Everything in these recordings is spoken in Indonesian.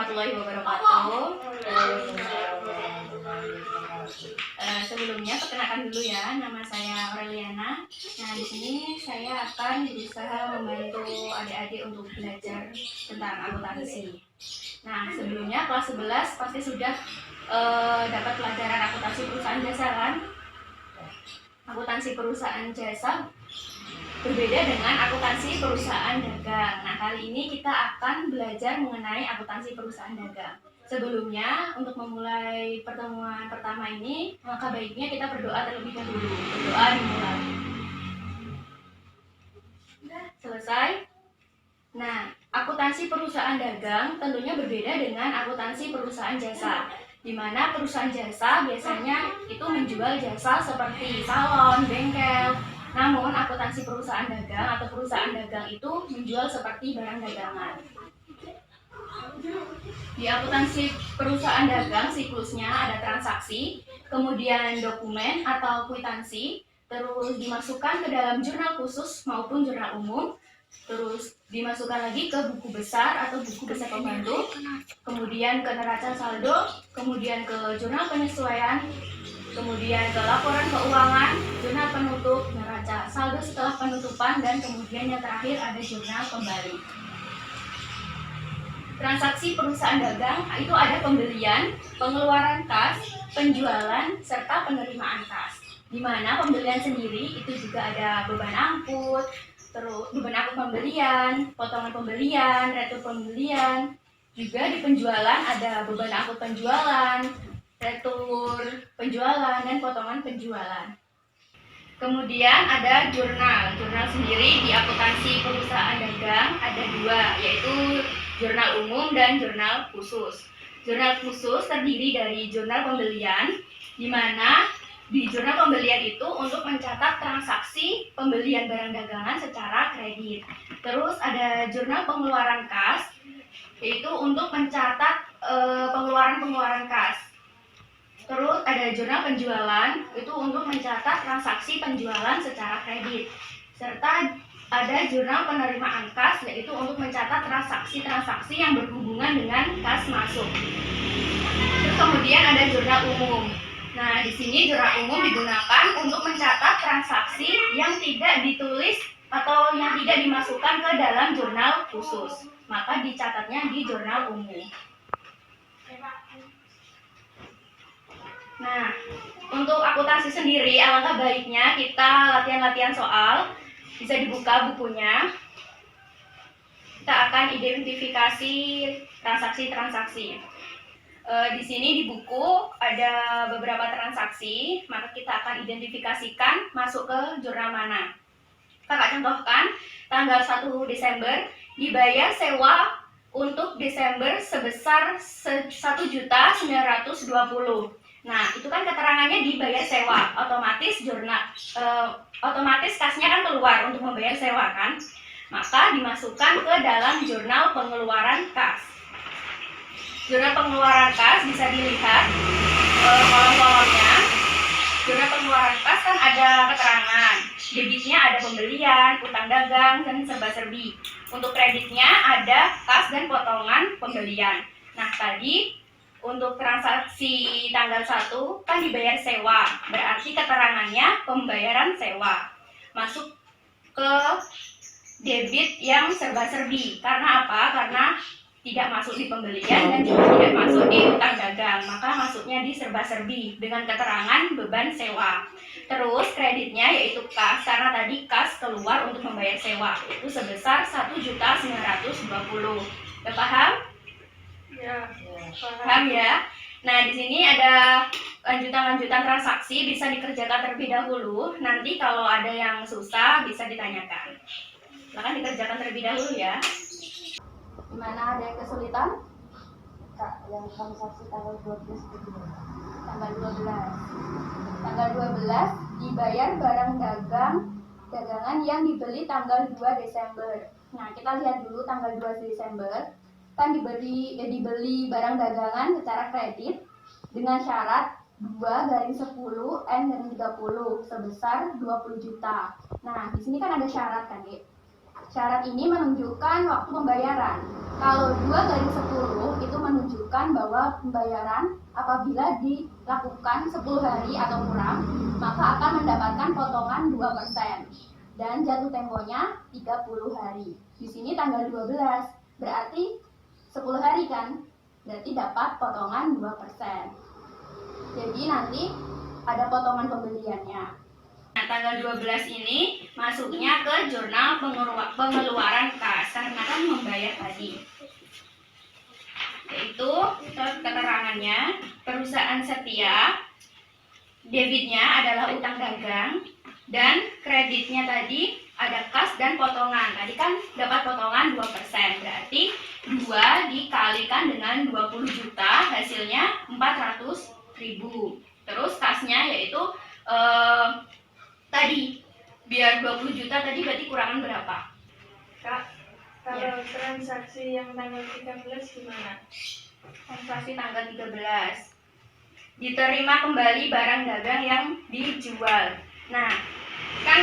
warahmatullahi wabarakatuh. Sebelumnya perkenalkan dulu ya, nama saya Aureliana. Nah, di sini saya akan berusaha membantu adik-adik untuk belajar tentang akuntansi. Nah, sebelumnya kelas 11 pasti sudah dapat pelajaran akuntansi perusahaan jasa kan? Akuntansi perusahaan jasa berbeda dengan akuntansi perusahaan dagang. Nah, kali ini kita akan belajar mengenai akuntansi perusahaan dagang. Sebelumnya, untuk memulai pertemuan pertama ini, maka baiknya kita berdoa terlebih dahulu. Berdoa dimulai. Selesai. Nah, akuntansi perusahaan dagang tentunya berbeda dengan akuntansi perusahaan jasa, di mana perusahaan jasa biasanya itu menjual jasa seperti salon, bengkel. Namun, akuntansi perusahaan dagang atau perusahaan dagang itu menjual seperti barang dagangan. Di akuntansi perusahaan dagang siklusnya ada transaksi, kemudian dokumen atau kwitansi, terus dimasukkan ke dalam jurnal khusus maupun jurnal umum, terus dimasukkan lagi ke buku besar atau buku besar pembantu, kemudian ke neraca saldo, kemudian ke jurnal penyesuaian, kemudian ke laporan keuangan, jurnal penutup, neraca saldo setelah penutupan, dan kemudian yang terakhir ada jurnal kembali. Transaksi perusahaan dagang itu ada pembelian, pengeluaran kas, penjualan, serta penerimaan kas. Di mana pembelian sendiri itu juga ada beban angkut, terus beban angkut pembelian, potongan pembelian, retur pembelian. Juga di penjualan ada beban angkut penjualan, retur penjualan, dan potongan penjualan. Kemudian ada jurnal. Jurnal sendiri di akuntansi perusahaan dagang ada dua, yaitu jurnal umum dan jurnal khusus. Jurnal khusus terdiri dari jurnal pembelian, di mana di jurnal pembelian itu untuk mencatat transaksi pembelian barang dagangan secara kredit. Terus ada jurnal pengeluaran kas, yaitu untuk mencatat pengeluaran kas. Terus ada jurnal penjualan, itu untuk mencatat transaksi penjualan secara kredit. Serta ada jurnal penerimaan kas, yaitu untuk mencatat transaksi-transaksi yang berhubungan dengan kas masuk. Terus kemudian ada jurnal umum. Nah, di sini jurnal umum digunakan untuk mencatat transaksi yang tidak ditulis atau yang tidak dimasukkan ke dalam jurnal khusus. Maka dicatatnya di jurnal umum. Nah, untuk akuntansi sendiri, alangkah baiknya kita latihan-latihan soal. Bisa dibuka bukunya. Kita akan identifikasi transaksi-transaksi. Di sini di buku ada beberapa transaksi, maka kita akan identifikasikan masuk ke jurnal mana. Kakak contohkan, tanggal 1 Desember dibayar sewa untuk Desember sebesar 1.920.000. Nah, itu kan keterangannya dibayar sewa, otomatis kasnya kan keluar untuk membayar sewa kan, maka dimasukkan ke dalam jurnal pengeluaran kas. Jurnal pengeluaran kas bisa dilihat kolom-kolomnya. Jurnal pengeluaran kas kan ada keterangan, debitnya ada pembelian, utang dagang, dan serba-serbi. Untuk kreditnya ada kas dan potongan pembelian. Nah, tadi untuk transaksi tanggal 1 kan dibayar sewa, berarti keterangannya pembayaran sewa. Masuk ke debit yang serba-serbi. Karena apa? Karena tidak masuk di pembelian dan juga tidak masuk di utang dagang, maka masuknya di serba-serbi dengan keterangan beban sewa. Terus kreditnya yaitu kas, karena tadi kas keluar untuk membayar sewa, itu sebesar 1.920.000. Udah paham? Ya, paham ya. Nah, di sini ada lanjutan-lanjutan transaksi, bisa dikerjakan terlebih dahulu. Nanti kalau ada yang susah bisa ditanyakan. Silakan dikerjakan terlebih dahulu ya. Gimana, ada yang kesulitan? Kak, yang transaksi tanggal 12 itu. Tanggal 12. Tanggal 12 dibayar barang dagangan yang dibeli tanggal 2 Desember. Nah, kita lihat dulu tanggal 2 Desember. Kan dibeli barang dagangan secara kredit dengan syarat 2/10 N/30 sebesar 20 juta. Nah, di sini kan ada syarat kan, Dek? Syarat ini menunjukkan waktu pembayaran. Kalau 2/10 itu menunjukkan disebutkan bahwa pembayaran apabila dilakukan 10 hari atau kurang, maka akan mendapatkan potongan 2%. Dan jatuh temponya 30 hari. Di sini tanggal 12, berarti 10 hari kan? Berarti dapat potongan 2%. Jadi nanti ada potongan pembeliannya. Nah, tanggal 12 ini masuknya ke jurnal pengeluaran kas karena kan membayar tadi. Yaitu keterangannya, perusahaan setia, debitnya adalah utang dagang, dan kreditnya tadi ada kas dan potongan. Tadi kan dapat potongan 2%, berarti 2 dikalikan dengan 20 juta, hasilnya 400.000. Terus kasnya yaitu tadi, biar 20 juta tadi berarti kurangan berapa? Kak? Kalau transaksi yang tanggal 13 gimana? Transaksi tanggal 13. Diterima kembali barang dagang yang dijual. Nah, kan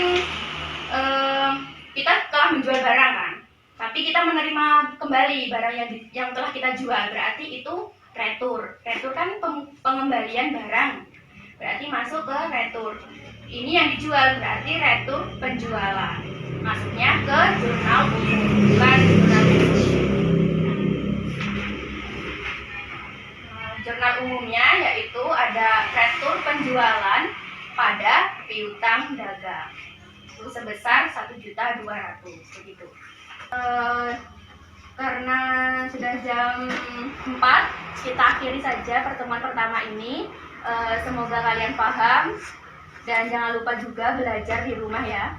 kita telah menjual barang kan, tapi kita menerima kembali barang yang telah kita jual, berarti itu retur. Retur kan pengembalian barang, berarti masuk ke retur. Ini yang dijual berarti retur penjualan. Masuknya ke jurnal umum, bukan jurnal khusus. Jurnal umumnya yaitu ada retur penjualan pada piutang dagang itu sebesar 1.200.000 begitu. Karena sudah jam 4, kita akhiri saja pertemuan pertama ini. Semoga kalian paham dan jangan lupa juga belajar di rumah ya.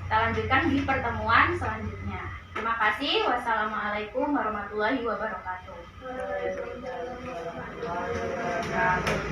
Kita lanjutkan di pertemuan selanjutnya. Terima kasih. Wassalamualaikum warahmatullahi wabarakatuh.